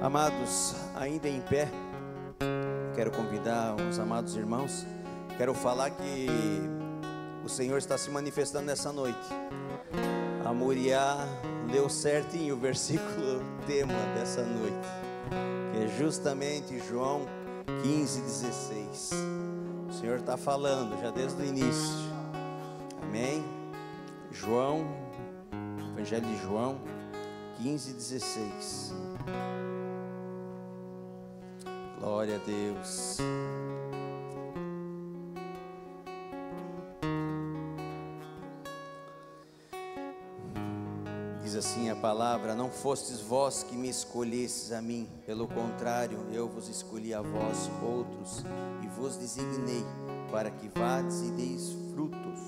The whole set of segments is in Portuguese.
Amados, ainda em pé, quero convidar os amados irmãos. Quero falar que o Senhor está se manifestando nessa noite. A Muriá leu certinho o versículo tema dessa noite, que é justamente João 15:16. O Senhor está falando já desde o início. Amém? Evangelho de João 15:16. Glória a Deus. Diz assim a palavra: não fostes vós que me escolhestes a mim, pelo contrário, eu vos escolhi a vós outros, e vos designei para que vades e deis frutos,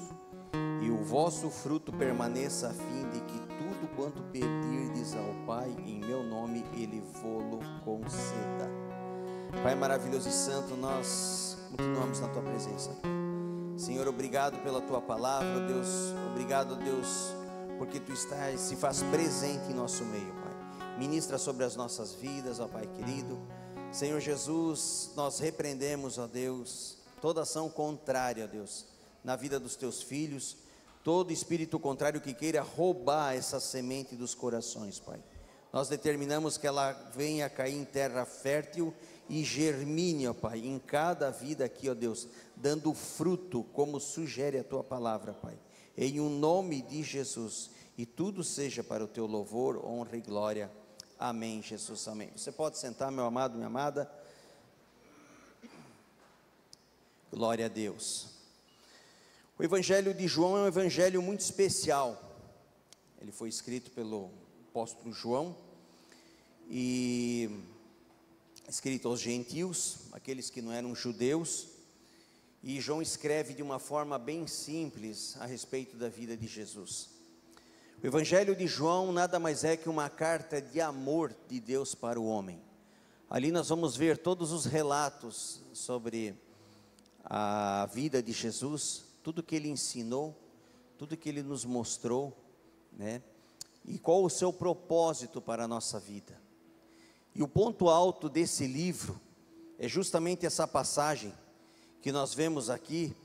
e o vosso fruto permaneça, a fim de que tudo quanto pedirdes ao Pai em meu nome, Ele vô-lo conceda. Pai maravilhoso e santo, nós continuamos na Tua presença. Senhor, obrigado pela Tua palavra, Deus. Obrigado, Deus, porque Tu estás, se faz presente em nosso meio, Pai. Ministra sobre as nossas vidas, ó Pai querido. Senhor Jesus, nós repreendemos, ó Deus, toda ação contrária, ó Deus, na vida dos Teus filhos. Todo espírito contrário que queira roubar essa semente dos corações, Pai. Nós determinamos que ela venha cair em terra fértil e germine, ó Pai, em cada vida aqui, ó Deus, dando fruto, como sugere a Tua palavra, Pai, em o nome de Jesus, e tudo seja para o Teu louvor, honra e glória. Amém, Jesus, amém. Você pode sentar, meu amado, minha amada. Glória a Deus. O Evangelho de João é um evangelho muito especial. Ele foi escrito pelo apóstolo João e escrito aos gentios, aqueles que não eram judeus, e João escreve de uma forma bem simples a respeito da vida de Jesus. O Evangelho de João nada mais é que uma carta de amor de Deus para o homem. Ali nós vamos ver todos os relatos sobre a vida de Jesus, tudo que Ele ensinou, tudo que Ele nos mostrou, né? E qual o seu propósito para a nossa vida. E o ponto alto desse livro é justamente essa passagem que nós vemos aqui,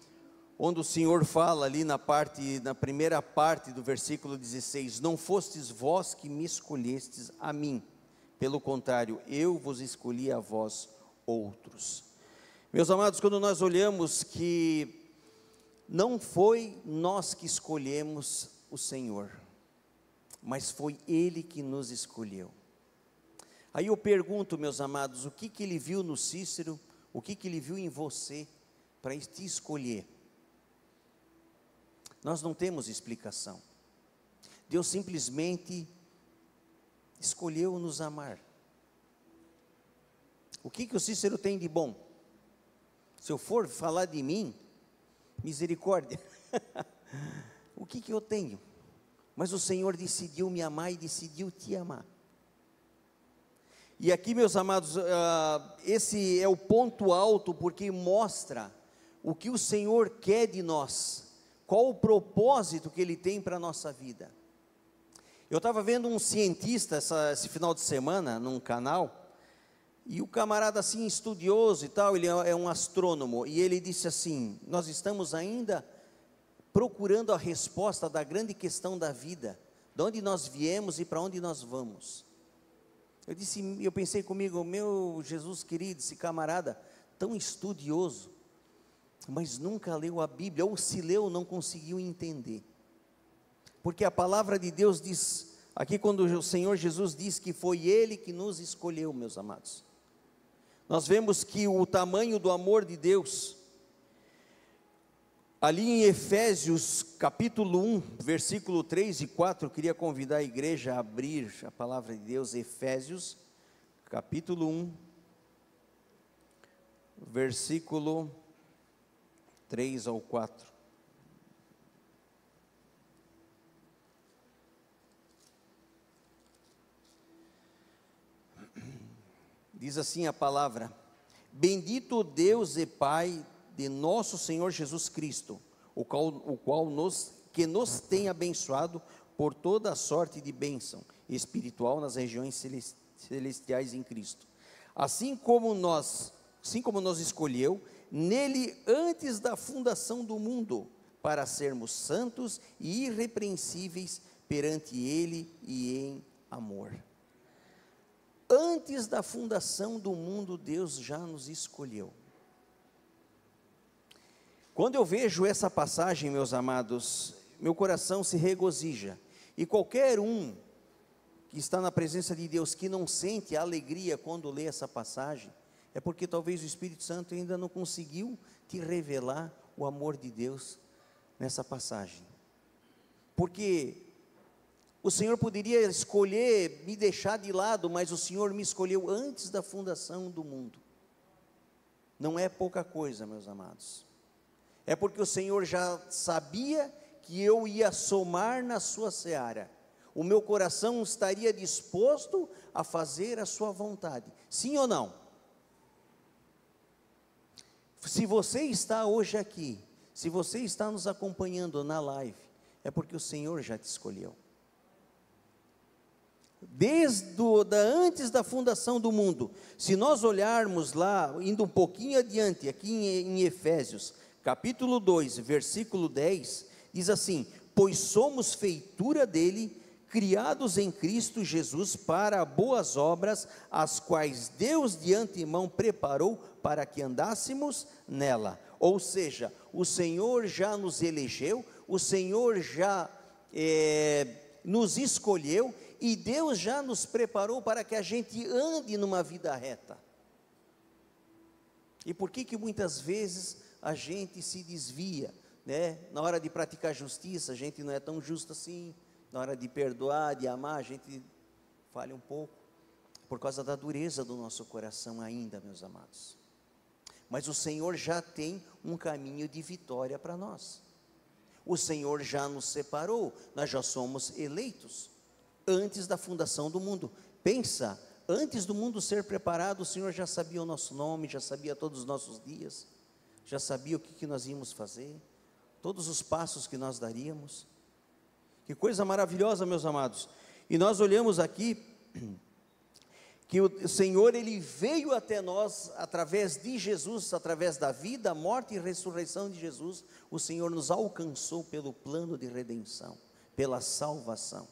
onde o Senhor fala ali na primeira parte do versículo 16: não fostes vós que me escolhestes a mim, pelo contrário, eu vos escolhi a vós outros. Meus amados, quando nós olhamos que não foi nós que escolhemos o Senhor, mas foi Ele que nos escolheu. Aí eu pergunto, meus amados, o que Ele viu no Cícero, o que Ele viu em você, para te escolher? Nós não temos explicação. Deus simplesmente escolheu nos amar. O que o Cícero tem de bom? Se eu for falar de mim, misericórdia, o que eu tenho? Mas o Senhor decidiu me amar e decidiu te amar. E aqui, meus amados, esse é o ponto alto, porque mostra o que o Senhor quer de nós, qual o propósito que Ele tem para a nossa vida. Eu estava vendo um cientista esse final de semana, num canal, e o camarada assim, estudioso e tal, ele é um astrônomo, e ele disse assim: nós estamos ainda procurando a resposta da grande questão da vida, de onde nós viemos e para onde nós vamos. Eu pensei comigo, meu Jesus querido, esse camarada tão estudioso, mas nunca leu a Bíblia, ou se leu, não conseguiu entender. Porque a palavra de Deus diz, aqui quando o Senhor Jesus diz que foi Ele que nos escolheu, meus amados, nós vemos que o tamanho do amor de Deus, ali em Efésios capítulo 1, versículo 3 e 4, eu queria convidar a igreja a abrir a palavra de Deus. Efésios capítulo 1, versículo 3 ao 4. Diz assim a palavra: bendito Deus e Pai de nosso Senhor Jesus Cristo, o qual nos tem abençoado por toda a sorte de bênção espiritual nas regiões celestiais em Cristo. Assim como nos escolheu, nele antes da fundação do mundo, para sermos santos e irrepreensíveis perante Ele e em amor. Antes da fundação do mundo, Deus já nos escolheu. Quando eu vejo essa passagem, meus amados, meu coração se regozija. E qualquer um que está na presença de Deus, que não sente alegria quando lê essa passagem, é porque talvez o Espírito Santo ainda não conseguiu te revelar o amor de Deus nessa passagem. Porque o Senhor poderia escolher me deixar de lado, mas o Senhor me escolheu antes da fundação do mundo. Não é pouca coisa, meus amados. É porque o Senhor já sabia que eu ia somar na sua seara. O meu coração estaria disposto a fazer a sua vontade. Sim ou não? Se você está hoje aqui, se você está nos acompanhando na live, é porque o Senhor já te escolheu. Antes da fundação do mundo, se nós olharmos lá, indo um pouquinho adiante, aqui em Efésios, capítulo 2, versículo 10, diz assim: pois somos feitura dele, criados em Cristo Jesus para boas obras, as quais Deus de antemão preparou para que andássemos nela. Ou seja, o Senhor já nos elegeu, o Senhor já nos escolheu, e Deus já nos preparou para que a gente ande numa vida reta. E por que muitas vezes a gente se desvia, né? Na hora de praticar justiça, a gente não é tão justo assim. Na hora de perdoar, de amar, a gente falha um pouco, por causa da dureza do nosso coração ainda, meus amados. Mas o Senhor já tem um caminho de vitória para nós. O Senhor já nos separou, nós já somos eleitos, antes da fundação do mundo. Pensa, antes do mundo ser preparado, o Senhor já sabia o nosso nome, já sabia todos os nossos dias, já sabia o que nós íamos fazer, todos os passos que nós daríamos. Que coisa maravilhosa, meus amados. E nós olhamos aqui que o Senhor, Ele veio até nós através de Jesus, através da vida, morte e ressurreição de Jesus. O Senhor nos alcançou pelo plano de redenção, pela salvação.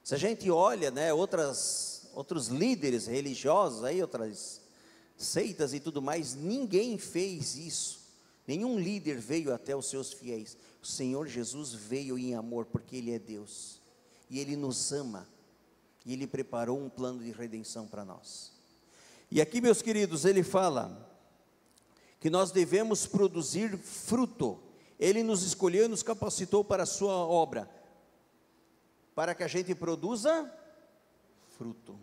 Se a gente olha, né, outros líderes religiosos, aí, outras seitas e tudo mais, ninguém fez isso. Nenhum líder veio até os seus fiéis. O Senhor Jesus veio em amor, porque Ele é Deus, e Ele nos ama, e Ele preparou um plano de redenção para nós. E aqui, meus queridos, Ele fala que nós devemos produzir fruto. Ele nos escolheu e nos capacitou para a sua obra, para que a gente produza fruto.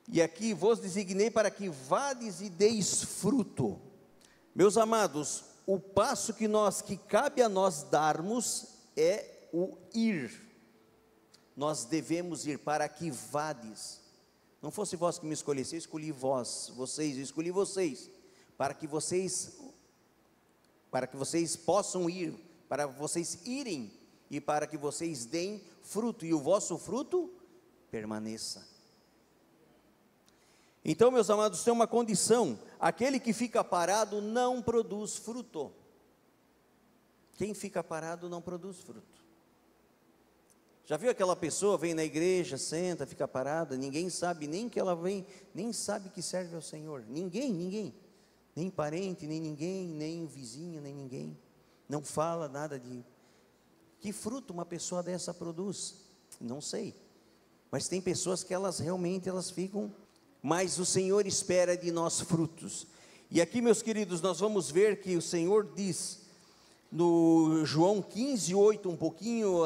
E aqui vos designei para que vades e deis fruto. Meus amados, o passo que cabe a nós darmos é o ir. Nós devemos ir para que vades. Não fosse vós que me escolhesse, eu escolhi vocês, eu escolhi vocês, para que vocês possam ir, para vocês irem, e para que vocês deem fruto, e o vosso fruto permaneça. Então, meus amados, tem uma condição: aquele que fica parado não produz fruto. Quem fica parado não produz fruto. Já viu aquela pessoa, vem na igreja, senta, fica parada, ninguém sabe nem que ela vem, nem sabe que serve ao Senhor, ninguém, nem parente, nem ninguém, nem vizinho, nem ninguém, não fala nada de... Que fruto uma pessoa dessa produz? Não sei, mas tem pessoas que elas realmente ficam... Mas o Senhor espera de nós frutos. E aqui, meus queridos, nós vamos ver que o Senhor diz, no João 15:8, um pouquinho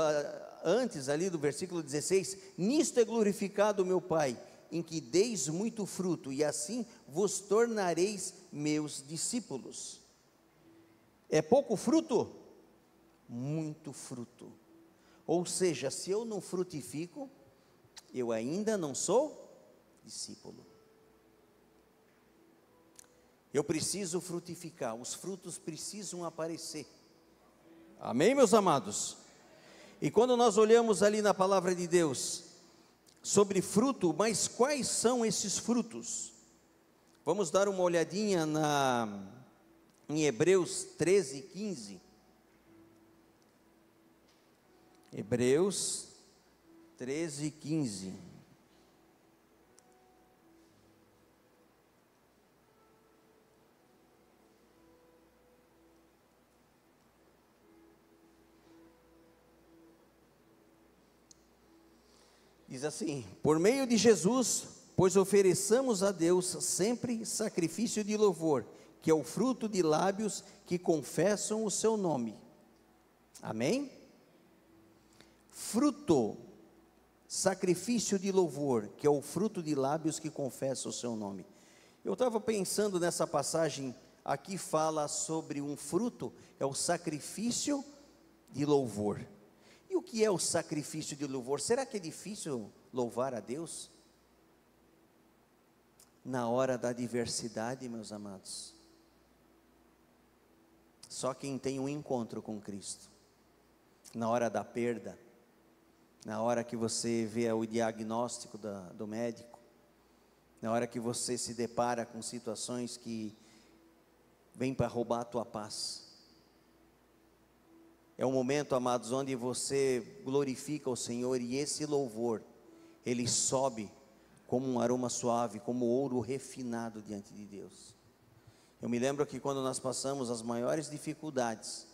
antes ali do versículo 16, nisto é glorificado o meu Pai, em que deis muito fruto, e assim vos tornareis meus discípulos. É pouco fruto? Muito fruto. Ou seja, se eu não frutifico, eu ainda não sou discípulo. Eu preciso frutificar, os frutos precisam aparecer. Amém, meus amados? E quando nós olhamos ali na palavra de Deus, sobre fruto, mas quais são esses frutos? Vamos dar uma olhadinha em Hebreus 13, 15. Hebreus 13, 15. Diz assim: por meio de Jesus, pois ofereçamos a Deus sempre sacrifício de louvor, que é o fruto de lábios que confessam o seu nome. Amém? Fruto, sacrifício de louvor, que é o fruto de lábios que confessam o seu nome. Eu estava pensando nessa passagem, aqui fala sobre um fruto, é o sacrifício de louvor. E o que é o sacrifício de louvor? Será que é difícil louvar a Deus? Na hora da adversidade, meus amados, só quem tem um encontro com Cristo, na hora da perda, na hora que você vê o diagnóstico do médico, na hora que você se depara com situações que vêm para roubar a tua paz, é um momento, amados, onde você glorifica o Senhor, e esse louvor, ele sobe como um aroma suave, como ouro refinado diante de Deus. Eu me lembro que quando nós passamos as maiores dificuldades,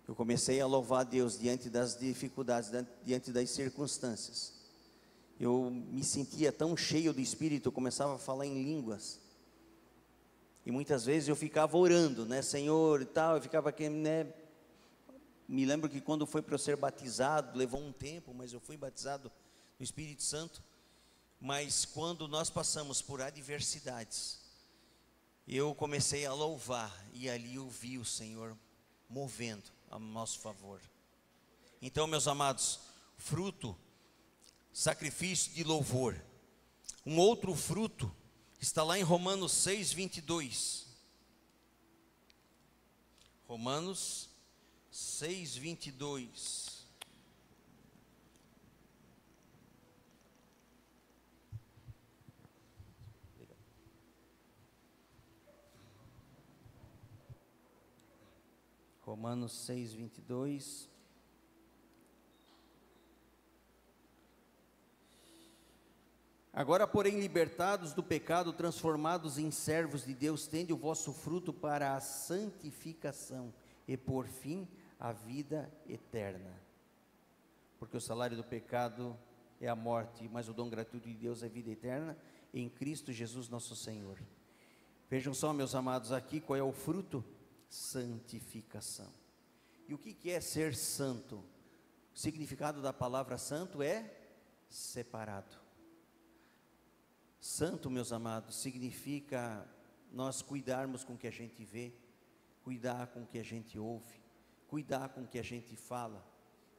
eu comecei a louvar a Deus diante das dificuldades, diante das circunstâncias. Eu me sentia tão cheio do Espírito, eu começava a falar em línguas. E muitas vezes eu ficava orando, né, Senhor e tal, eu ficava aqui, né. Me lembro que quando foi para eu ser batizado, levou um tempo, mas eu fui batizado no Espírito Santo. Mas quando nós passamos por adversidades, eu comecei a louvar, e ali eu vi o Senhor movendo a nosso favor. Então, meus amados, fruto, sacrifício de louvor. Um outro fruto está lá em Romanos 6, 22. Romanos 6, 22. Romanos 6, 22. Agora, porém, libertados do pecado, transformados em servos de Deus, tende o vosso fruto para a santificação e, por fim, a vida eterna. Porque o salário do pecado é a morte, mas o dom gratuito de Deus é vida eterna em Cristo Jesus nosso Senhor. Vejam só, meus amados, aqui qual é o fruto? Santificação. E o que é ser santo? O significado da palavra santo é separado. Santo, meus amados, significa nós cuidarmos com o que a gente vê, cuidar com o que a gente ouve, cuidar com o que a gente fala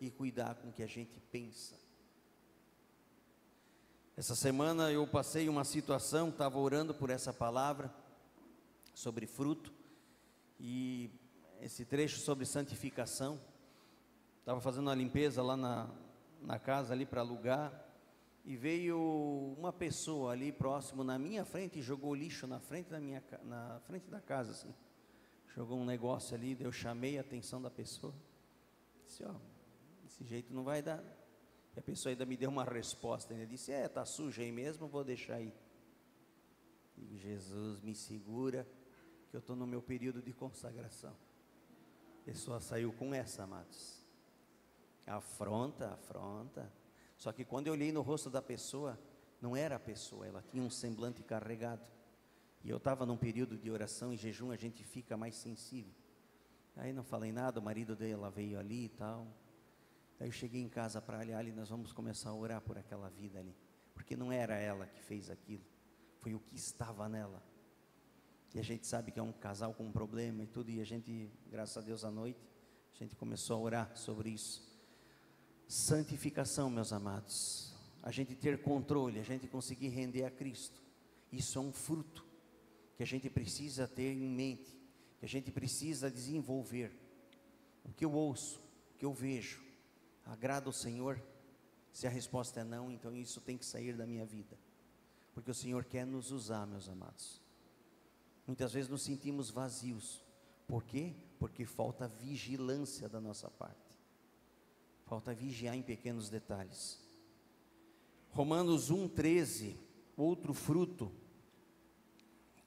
e cuidar com o que a gente pensa. Essa semana eu passei uma situação, estava orando por essa palavra sobre fruto, e esse trecho sobre santificação. Estava fazendo uma limpeza lá na casa ali para alugar, e veio uma pessoa ali próximo na minha frente e jogou lixo na frente na frente da casa, assim. Jogou um negócio ali, eu chamei a atenção da pessoa, disse, ó, desse jeito não vai dar. E a pessoa ainda me deu uma resposta, ele disse, está sujo aí mesmo, vou deixar aí. Digo, Jesus, me segura, que eu estou no meu período de consagração. A pessoa saiu com essa, amados, afronta. Só que quando eu olhei no rosto da pessoa, não era a pessoa, ela tinha um semblante carregado. E eu estava num período de oração e jejum, a gente fica mais sensível. Aí não falei nada, o marido dela veio ali e tal. Aí eu cheguei em casa para ali, nós vamos começar a orar por aquela vida ali. Porque não era ela que fez aquilo, foi o que estava nela. E a gente sabe que é um casal com um problema e tudo, e a gente, graças a Deus, à noite, a gente começou a orar sobre isso. Santificação, meus amados, a gente ter controle, a gente conseguir render a Cristo, isso é um fruto que a gente precisa ter em mente, que a gente precisa desenvolver. O que eu ouço, o que eu vejo, agrada ao Senhor? Se a resposta é não, então isso tem que sair da minha vida, porque o Senhor quer nos usar, meus amados. Muitas vezes nos sentimos vazios. Por quê? Porque falta vigilância da nossa parte, falta vigiar em pequenos detalhes. Romanos 1,13, outro fruto,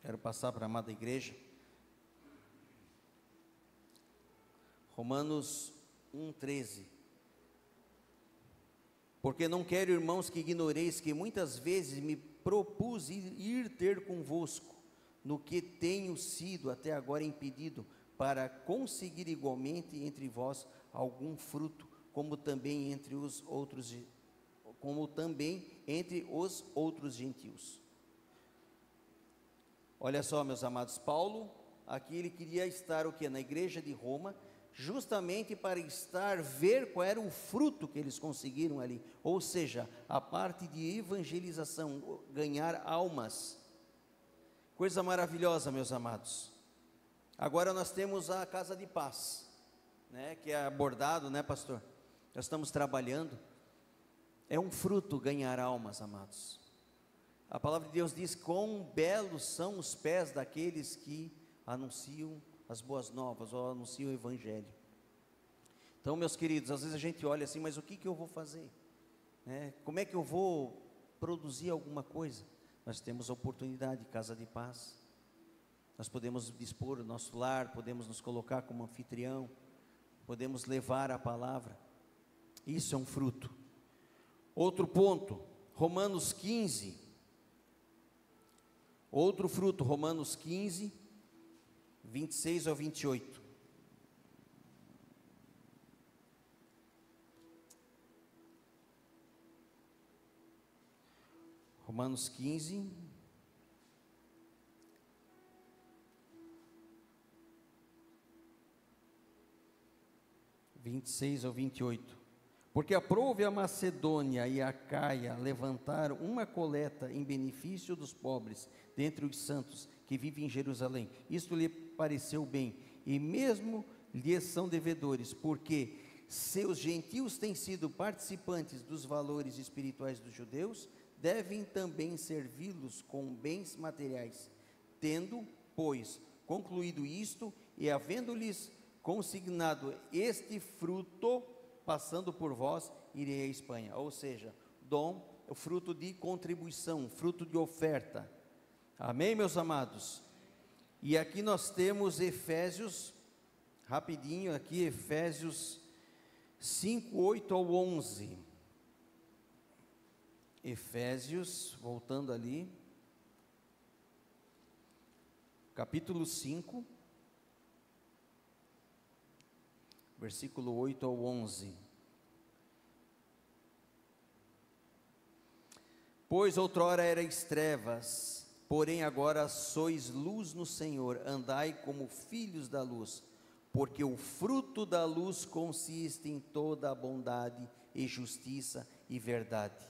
quero passar para a amada igreja. Romanos 1,13. Porque não quero, irmãos, que ignoreis que muitas vezes me propus ir ter convosco, no que tenho sido até agora impedido, para conseguir igualmente entre vós algum fruto, como também entre os outros gentios. Olha só, meus amados, Paulo, aqui ele queria estar o quê? Na igreja de Roma, justamente para ver qual era o fruto que eles conseguiram ali, ou seja, a parte de evangelização, ganhar almas. Coisa maravilhosa, meus amados. Agora nós temos a Casa de Paz, né, que é abordado, né, pastor? Nós estamos trabalhando. É um fruto ganhar almas, amados. A palavra de Deus diz: quão belos são os pés daqueles que anunciam as boas novas, ou anunciam o evangelho. Então, meus queridos, às vezes a gente olha assim, mas o que eu vou fazer? Como é que eu vou produzir alguma coisa? Nós temos a oportunidade, Casa de Paz. Nós podemos dispor o nosso lar, podemos nos colocar como anfitrião, podemos levar a palavra. Isso é um fruto. Outro ponto, Romanos 15. Outro fruto, Romanos 15, 26 ao 28. Romanos 15, 26 ao 28. Porque aprove a Macedônia e a Acaia levantar uma coleta em benefício dos pobres, dentre os santos que vivem em Jerusalém. Isto lhe pareceu bem, e mesmo lhes são devedores, porque seus gentios têm sido participantes dos valores espirituais dos judeus, devem também servi-los com bens materiais. Tendo, pois, concluído isto, e havendo-lhes consignado este fruto, passando por vós, irei à Espanha. Ou seja, dom, o fruto de contribuição, fruto de oferta. Amém, meus amados? E aqui nós temos Efésios, rapidinho aqui, Efésios 5, 8 ao 11. Efésios, voltando ali, capítulo 5, versículo 8 ao 11. Pois outrora erais trevas, porém agora sois luz no Senhor, andai como filhos da luz, porque o fruto da luz consiste em toda a bondade e justiça e verdade,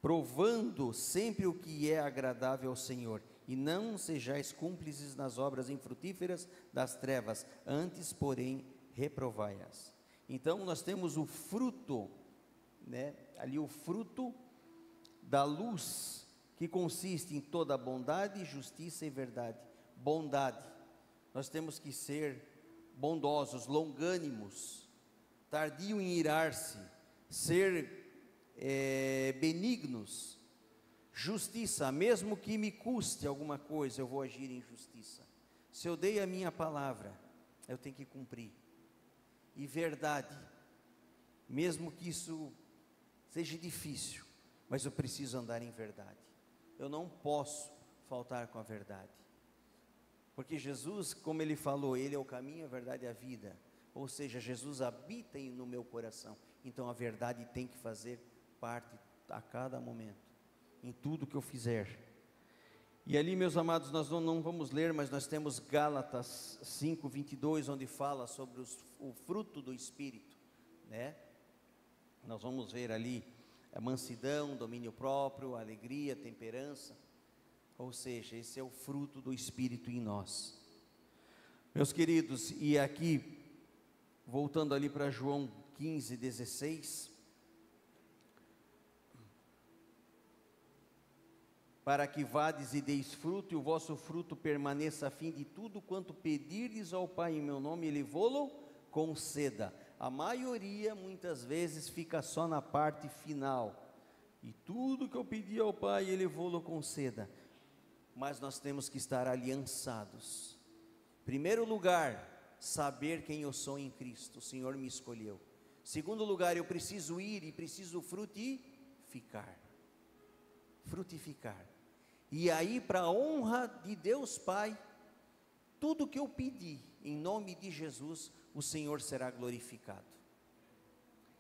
provando sempre o que é agradável ao Senhor, e não sejais cúmplices nas obras infrutíferas das trevas, antes, porém, reprovai-as. Então, nós temos o fruto, ali o fruto da luz, que consiste em toda a bondade, justiça e verdade. Bondade, nós temos que ser bondosos, longânimos, tardio em irar-se, ser benignos. Justiça, mesmo que me custe alguma coisa, eu vou agir em justiça. Se eu dei a minha palavra, eu tenho que cumprir. E verdade, mesmo que isso seja difícil, mas eu preciso andar em verdade. Eu não posso faltar com a verdade, porque Jesus, como Ele falou, Ele é o caminho, a verdade e a vida. Ou seja, Jesus habita no meu coração. Então a verdade tem que fazer parte a cada momento, em tudo que eu fizer. E ali, meus amados, nós não vamos ler, mas nós temos Gálatas 5, 22, onde fala sobre o fruto do Espírito, Nós vamos ver ali a mansidão, domínio próprio, alegria, temperança. Ou seja, esse é o fruto do Espírito em nós. Meus queridos, e aqui, voltando ali para João 15, 16, para que vades e deis fruto, e o vosso fruto permaneça, a fim de tudo quanto pedirdes ao Pai em meu nome, Ele vô-lo conceda. A maioria, muitas vezes, fica só na parte final. E tudo que eu pedi ao Pai, Ele vô-lo conceda. Mas nós temos que estar aliançados. Primeiro lugar, saber quem eu sou em Cristo. O Senhor me escolheu. Segundo lugar, eu preciso ir e preciso frutificar. Frutificar. E aí, para a honra de Deus Pai, tudo que eu pedi, em nome de Jesus, o Senhor será glorificado.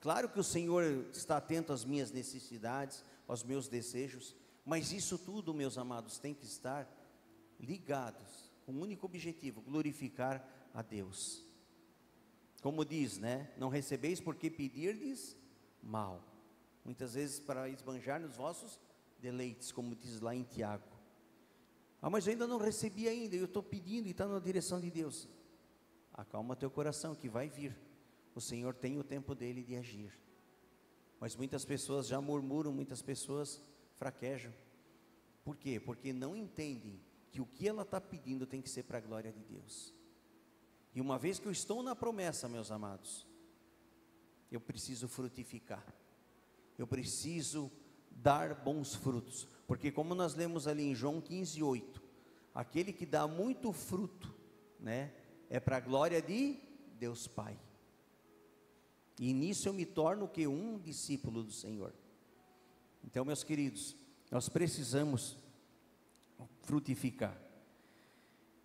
Claro que o Senhor está atento às minhas necessidades, aos meus desejos, mas isso tudo, meus amados, tem que estar ligados, com um único objetivo: glorificar a Deus. Como diz, né? Não recebeis porque pedirdes mal. Muitas vezes para esbanjar nos vossos deleites, como diz lá em Tiago. Ah, mas eu ainda não recebi ainda, eu estou pedindo e está na direção de Deus. Acalma teu coração, que vai vir. O Senhor tem o tempo dele de agir. Mas muitas pessoas já murmuram, muitas pessoas fraquejam. Por quê? Porque não entendem que o que ela está pedindo tem que ser para a glória de Deus. E uma vez que eu estou na promessa, meus amados, eu preciso frutificar. Eu preciso dar bons frutos. Porque como nós lemos ali em João 15:8, aquele que dá muito fruto, né, é para a glória de Deus Pai. E nisso eu me torno que um discípulo do Senhor. Então, meus queridos, nós precisamos frutificar.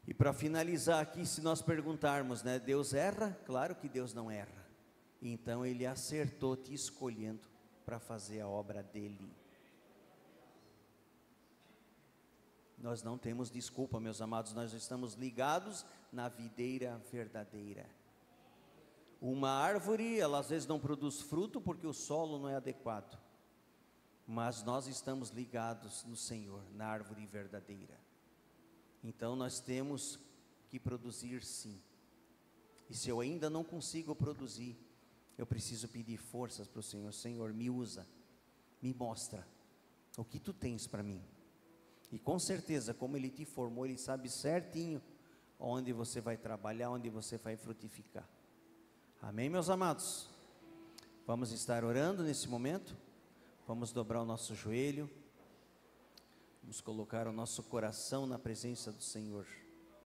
E para finalizar aqui, se nós perguntarmos, né, Deus erra? Claro que Deus não erra. Então Ele acertou te escolhendo para fazer a obra dEle. Nós não temos desculpa, meus amados, nós estamos ligados na videira verdadeira. Uma árvore, ela às vezes não produz fruto porque o solo não é adequado, mas nós estamos ligados no Senhor, na árvore verdadeira. Então nós temos que produzir sim. E se eu ainda não consigo produzir, eu preciso pedir forças para o Senhor. Senhor, me usa, me mostra o que tu tens para mim. E com certeza, como Ele te formou, Ele sabe certinho onde você vai trabalhar, onde você vai frutificar. Amém, meus amados? Vamos estar orando nesse momento. Vamos dobrar o nosso joelho. Vamos colocar o nosso coração na presença do Senhor.